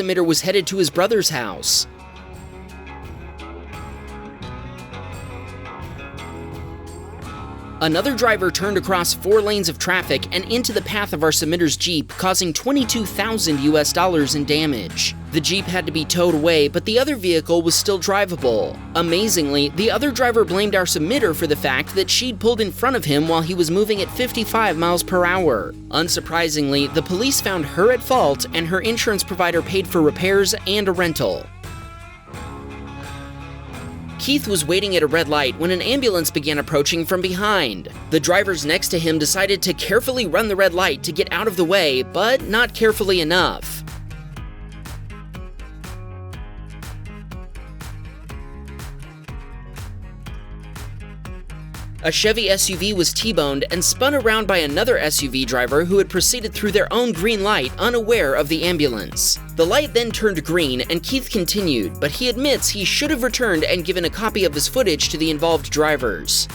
emitter was headed to his brother's house. Another driver turned across 4 lanes of traffic and into the path of our submitter's Jeep, causing $22,000 in damage. The Jeep had to be towed away, but the other vehicle was still drivable. Amazingly, the other driver blamed our submitter for the fact that she'd pulled in front of him while he was moving at 55 miles per hour. Unsurprisingly, the police found her at fault, and her insurance provider paid for repairs and a rental. Keith was waiting at a red light when an ambulance began approaching from behind. The drivers next to him decided to carefully run the red light to get out of the way, but not carefully enough. A Chevy SUV was T-boned and spun around by another SUV driver who had proceeded through their own green light, unaware of the ambulance. The light then turned green, and Keith continued, but he admits he should have returned and given a copy of his footage to the involved drivers.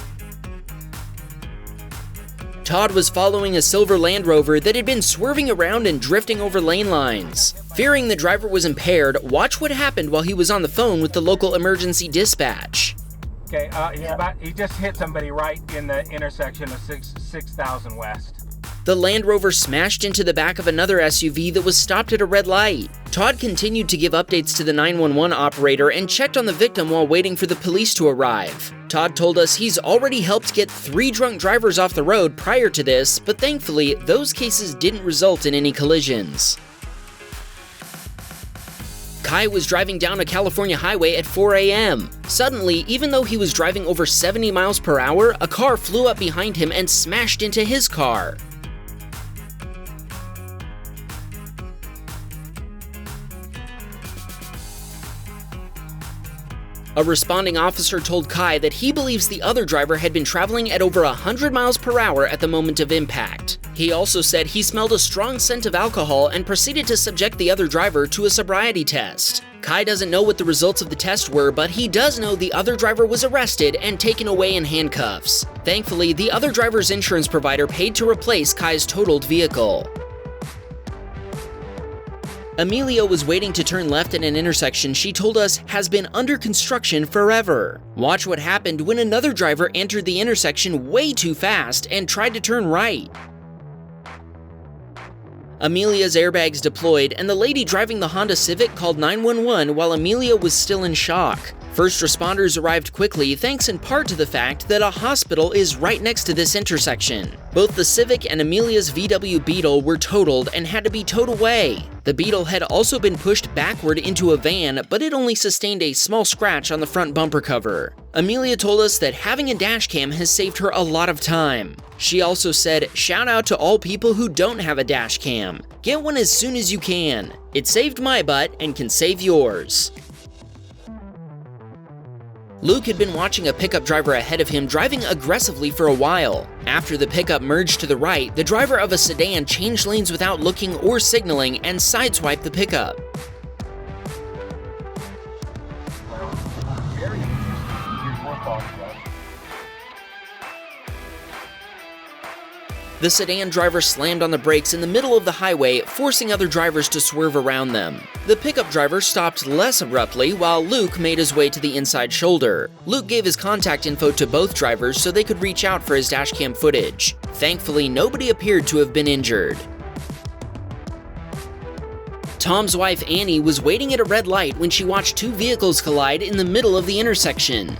Todd was following a silver Land Rover that had been swerving around and drifting over lane lines. Fearing the driver was impaired, watch what happened while he was on the phone with the local emergency dispatch. Okay, he just hit somebody right in the intersection of 6000 West. The Land Rover smashed into the back of another SUV that was stopped at a red light. Todd continued to give updates to the 911 operator and checked on the victim while waiting for the police to arrive. Todd told us he's already helped get 3 drunk drivers off the road prior to this, but thankfully, those cases didn't result in any collisions. Kai was driving down a California highway at 4 a.m. Suddenly, even though he was driving over 70 miles per hour, a car flew up behind him and smashed into his car. A responding officer told Kai that he believes the other driver had been traveling at over 100 miles per hour at the moment of impact. He also said he smelled a strong scent of alcohol and proceeded to subject the other driver to a sobriety test. Kai doesn't know what the results of the test were, but he does know the other driver was arrested and taken away in handcuffs. Thankfully, the other driver's insurance provider paid to replace Kai's totaled vehicle. Amelia was waiting to turn left at an intersection she told us has been under construction forever. Watch what happened when another driver entered the intersection way too fast and tried to turn right. Amelia's airbags deployed, and the lady driving the Honda Civic called 911 while Amelia was still in shock. First responders arrived quickly, thanks in part to the fact that a hospital is right next to this intersection. Both the Civic and Amelia's VW Beetle were totaled and had to be towed away. The Beetle had also been pushed backward into a van, but it only sustained a small scratch on the front bumper cover. Amelia told us that having a dash cam has saved her a lot of time. She also said, "Shout out to all people who don't have a dash cam. Get one as soon as you can. It saved my butt and can save yours." Luke had been watching a pickup driver ahead of him driving aggressively for a while. After the pickup merged to the right, the driver of a sedan changed lanes without looking or signaling and sideswiped the pickup. The sedan driver slammed on the brakes in the middle of the highway, forcing other drivers to swerve around them. The pickup driver stopped less abruptly while Luke made his way to the inside shoulder. Luke gave his contact info to both drivers so they could reach out for his dashcam footage. Thankfully, nobody appeared to have been injured. Tom's wife Annie was waiting at a red light when she watched 2 vehicles collide in the middle of the intersection.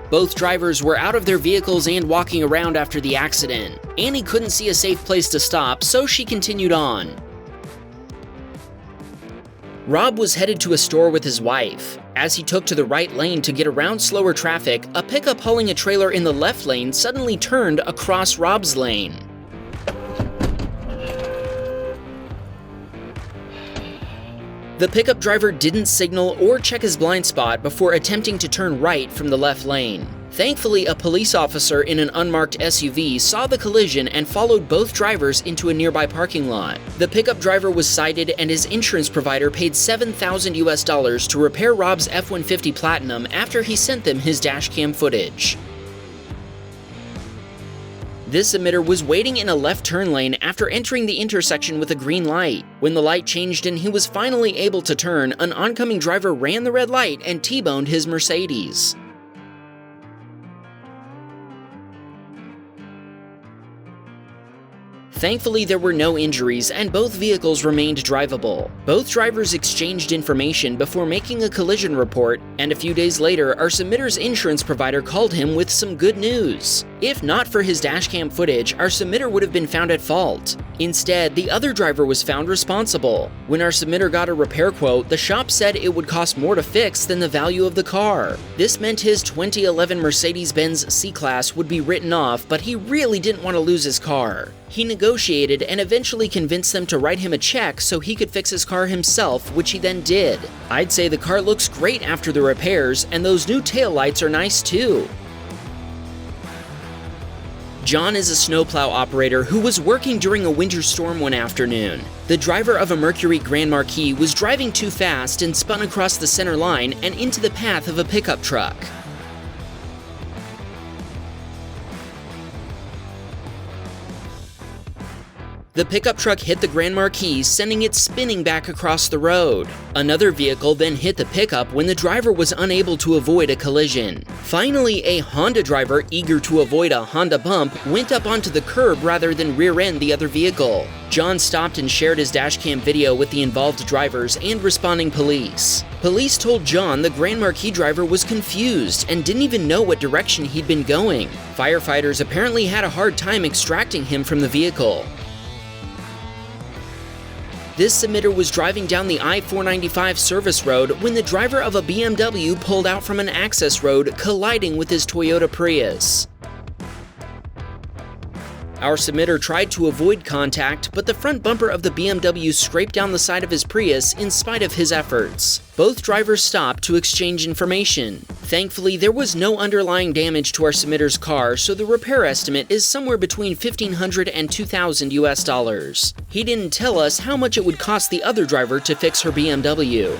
Both drivers were out of their vehicles and walking around after the accident. Annie couldn't see a safe place to stop, so she continued on. Rob was headed to a store with his wife. As he took to the right lane to get around slower traffic, a pickup hauling a trailer in the left lane suddenly turned across Rob's lane. The pickup driver didn't signal or check his blind spot before attempting to turn right from the left lane. Thankfully, a police officer in an unmarked SUV saw the collision and followed both drivers into a nearby parking lot. The pickup driver was cited and his insurance provider paid $7,000 to repair Rob's F-150 Platinum after he sent them his dashcam footage. This submitter was waiting in a left turn lane after entering the intersection with a green light. When the light changed and he was finally able to turn, an oncoming driver ran the red light and T-boned his Mercedes. Thankfully, there were no injuries and both vehicles remained drivable. Both drivers exchanged information before making a collision report, and a few days later, our submitter's insurance provider called him with some good news. If not for his dashcam footage, our submitter would have been found at fault. Instead, the other driver was found responsible. When our submitter got a repair quote, the shop said it would cost more to fix than the value of the car. This meant his 2011 Mercedes-Benz C-Class would be written off, but he really didn't want to lose his car. He negotiated and eventually convinced them to write him a check so he could fix his car himself, which he then did. I'd say the car looks great after the repairs, and those new taillights are nice too. John is a snowplow operator who was working during a winter storm one afternoon. The driver of a Mercury Grand Marquis was driving too fast and spun across the center line and into the path of a pickup truck. The pickup truck hit the Grand Marquis, sending it spinning back across the road. Another vehicle then hit the pickup when the driver was unable to avoid a collision. Finally, a Honda driver, eager to avoid a Honda bump, went up onto the curb rather than rear-end the other vehicle. John stopped and shared his dashcam video with the involved drivers and responding police. Police told John the Grand Marquis driver was confused and didn't even know what direction he'd been going. Firefighters apparently had a hard time extracting him from the vehicle. This submitter was driving down the I-495 service road when the driver of a BMW pulled out from an access road, colliding with his Toyota Prius. Our submitter tried to avoid contact, but the front bumper of the BMW scraped down the side of his Prius in spite of his efforts. Both drivers stopped to exchange information. Thankfully, there was no underlying damage to our submitter's car, so the repair estimate is somewhere between $1,500 and $2,000 US. He didn't tell us how much it would cost the other driver to fix her BMW.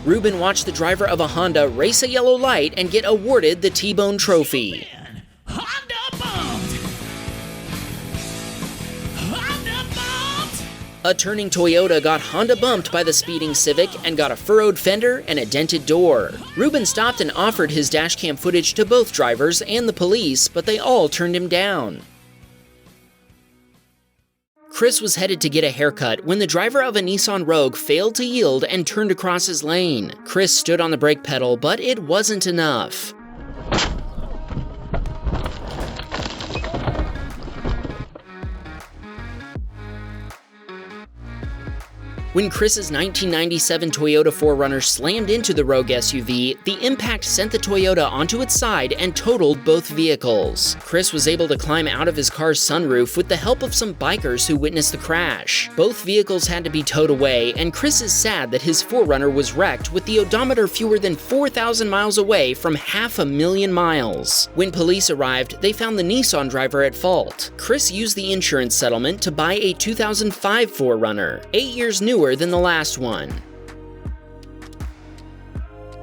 Ruben watched the driver of a Honda race a yellow light and get awarded the T-Bone Trophy. A turning Toyota got Honda bumped by the speeding Civic and got a furrowed fender and a dented door. Ruben stopped and offered his dashcam footage to both drivers and the police, but they all turned him down. Chris was headed to get a haircut when the driver of a Nissan Rogue failed to yield and turned across his lane. Chris stood on the brake pedal, but it wasn't enough. When Chris's 1997 Toyota 4Runner slammed into the Rogue SUV, the impact sent the Toyota onto its side and totaled both vehicles. Chris was able to climb out of his car's sunroof with the help of some bikers who witnessed the crash. Both vehicles had to be towed away, and Chris is sad that his 4Runner was wrecked with the odometer fewer than 4,000 miles away from 500,000 miles. When police arrived, they found the Nissan driver at fault. Chris used the insurance settlement to buy a 2005 4Runner, 8 years newer than the last one.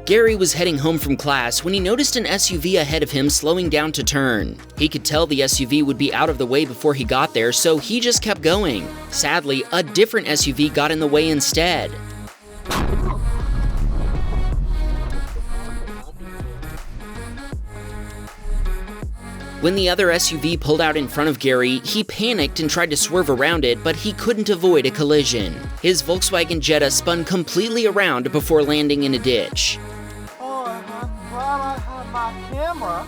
Gary was heading home from class when he noticed an SUV ahead of him slowing down to turn. He could tell the SUV would be out of the way before he got there, so he just kept going. Sadly, a different SUV got in the way instead. When the other SUV pulled out in front of Gary, he panicked and tried to swerve around it, but he couldn't avoid a collision. His Volkswagen Jetta spun completely around before landing in a ditch. Oh, I'm glad I have my camera.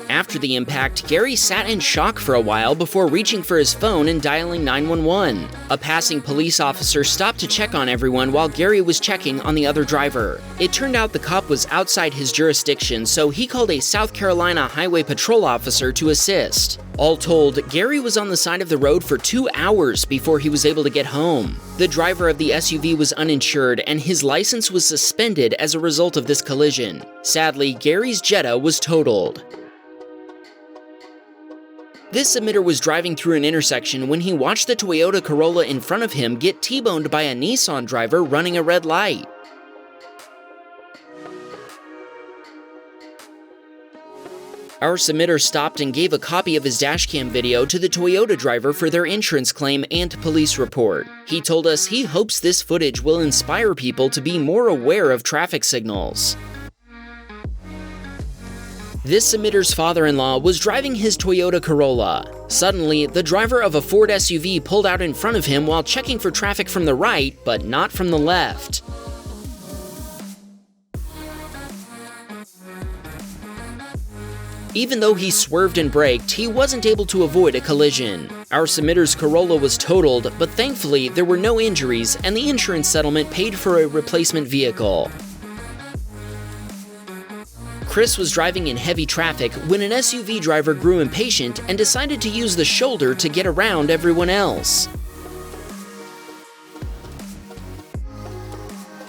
After the impact, Gary sat in shock for a while before reaching for his phone and dialing 911. A passing police officer stopped to check on everyone while Gary was checking on the other driver. It turned out the cop was outside his jurisdiction, so he called a South Carolina Highway Patrol officer to assist. All told, Gary was on the side of the road for 2 hours before he was able to get home. The driver of the SUV was uninsured, and his license was suspended as a result of this collision. Sadly, Gary's Jetta was totaled. This submitter was driving through an intersection when he watched the Toyota Corolla in front of him get T-boned by a Nissan driver running a red light. Our submitter stopped and gave a copy of his dashcam video to the Toyota driver for their insurance claim and police report. He told us he hopes this footage will inspire people to be more aware of traffic signals. This submitter's father-in-law was driving his Toyota Corolla. Suddenly, the driver of a Ford SUV pulled out in front of him while checking for traffic from the right, but not from the left. Even though he swerved and braked, he wasn't able to avoid a collision. Our submitter's Corolla was totaled, but thankfully there were no injuries and the insurance settlement paid for a replacement vehicle. Chris was driving in heavy traffic when an SUV driver grew impatient and decided to use the shoulder to get around everyone else.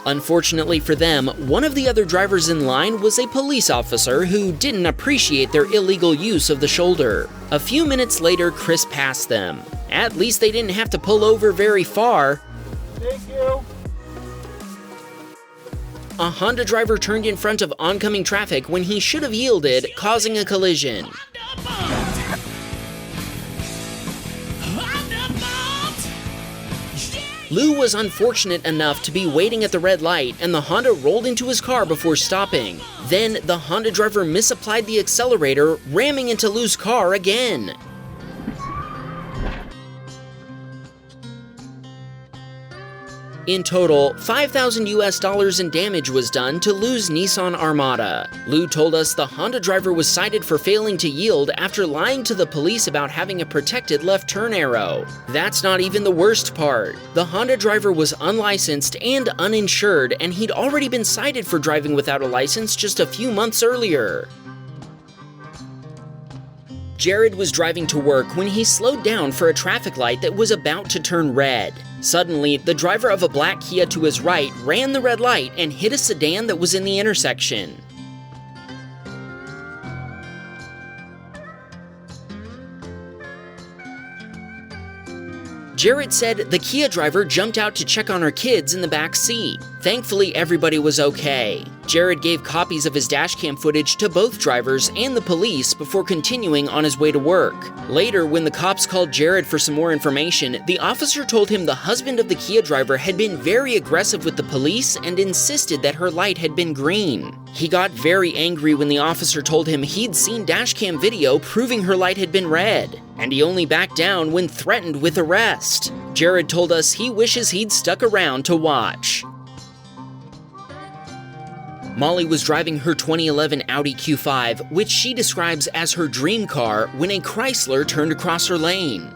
Unfortunately for them, one of the other drivers in line was a police officer who didn't appreciate their illegal use of the shoulder. A few minutes later, Chris passed them. At least they didn't have to pull over very far. Thank you. A Honda driver turned in front of oncoming traffic when he should have yielded, causing a collision. Lou was unfortunate enough to be waiting at the red light, and the Honda rolled into his car before stopping. Then, the Honda driver misapplied the accelerator, ramming into Lou's car again. In total, $5,000 in damage was done to Lou's Nissan Armada. Lou told us the Honda driver was cited for failing to yield after lying to the police about having a protected left turn arrow. That's not even the worst part. The Honda driver was unlicensed and uninsured, and he'd already been cited for driving without a license just a few months earlier. Jared was driving to work when he slowed down for a traffic light that was about to turn red. Suddenly, the driver of a black Kia to his right ran the red light and hit a sedan that was in the intersection. Jared said the Kia driver jumped out to check on her kids in the back seat. Thankfully, everybody was okay. Jared gave copies of his dashcam footage to both drivers and the police before continuing on his way to work. Later, when the cops called Jared for some more information, the officer told him the husband of the Kia driver had been very aggressive with the police and insisted that her light had been green. He got very angry when the officer told him he'd seen dashcam video proving her light had been red, and he only backed down when threatened with arrest. Jared told us he wishes he'd stuck around to watch. Molly was driving her 2011 Audi Q5, which she describes as her dream car, when a Chrysler turned across her lane.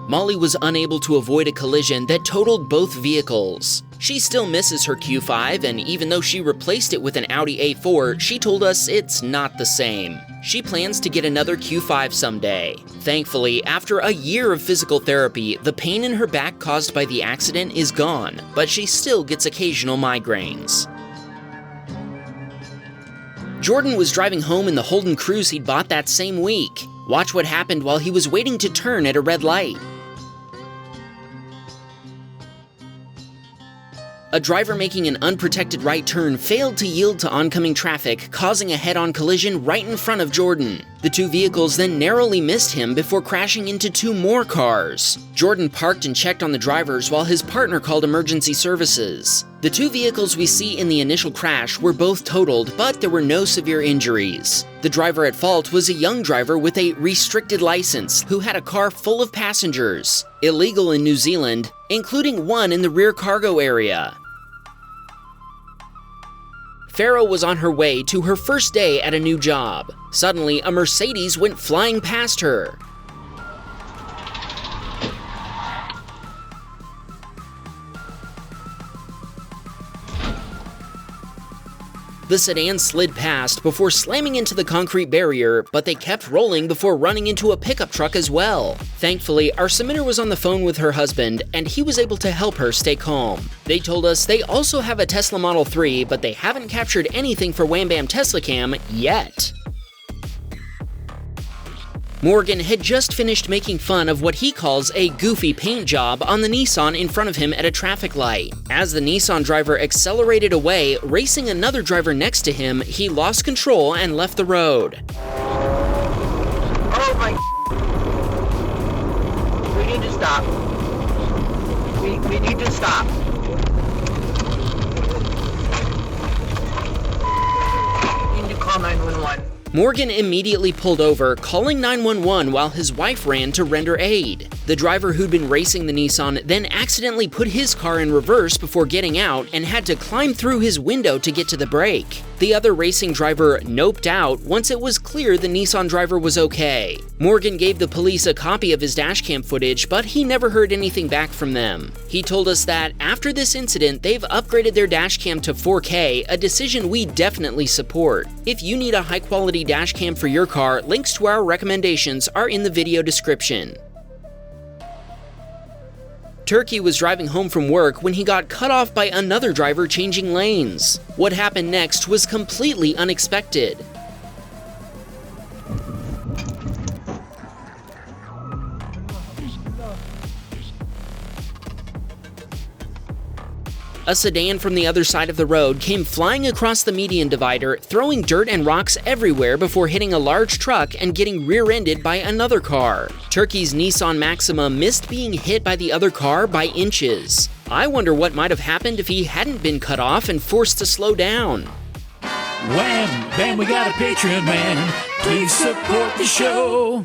Molly was unable to avoid a collision that totaled both vehicles. She still misses her Q5, and even though she replaced it with an Audi A4, she told us it's not the same. She plans to get another Q5 someday. Thankfully, after a year of physical therapy, the pain in her back caused by the accident is gone, but she still gets occasional migraines. Jordan was driving home in the Holden Cruze he'd bought that same week. Watch what happened while he was waiting to turn at a red light. A driver making an unprotected right turn failed to yield to oncoming traffic, causing a head-on collision right in front of Jordan. The two vehicles then narrowly missed him before crashing into two more cars. Jordan parked and checked on the drivers while his partner called emergency services. The two vehicles we see in the initial crash were both totaled, but there were no severe injuries. The driver at fault was a young driver with a restricted license who had a car full of passengers, illegal in New Zealand, including one in the rear cargo area. Farah was on her way to her first day at a new job. Suddenly, a Mercedes went flying past her. The sedan slid past before slamming into the concrete barrier, but they kept rolling before running into a pickup truck as well. Thankfully, our submitter was on the phone with her husband, and he was able to help her stay calm. They told us they also have a Tesla Model 3, but they haven't captured anything for Wham Baam Dashcam yet. Morgan had just finished making fun of what he calls a goofy paint job on the Nissan in front of him at a traffic light. As the Nissan driver accelerated away, racing another driver next to him, he lost control and left the road. Oh my... We need to stop. We need to stop. We need to call 911. Morgan immediately pulled over, calling 911 while his wife ran to render aid. The driver who'd been racing the Nissan then accidentally put his car in reverse before getting out and had to climb through his window to get to the brake. The other racing driver noped out once it was clear the Nissan driver was okay. Morgan gave the police a copy of his dashcam footage, but he never heard anything back from them. He told us that after this incident, they've upgraded their dashcam to 4K, a decision we definitely support. If you need a high-quality dashcam for your car, links to our recommendations are in the video description. Turkey was driving home from work when he got cut off by another driver changing lanes. What happened next was completely unexpected. A sedan from the other side of the road came flying across the median divider, throwing dirt and rocks everywhere before hitting a large truck and getting rear-ended by another car. Turkey's Nissan Maxima missed being hit by the other car by inches. I wonder what might have happened if he hadn't been cut off and forced to slow down. Wham! Bam, we got a Patreon, man. Please support the show.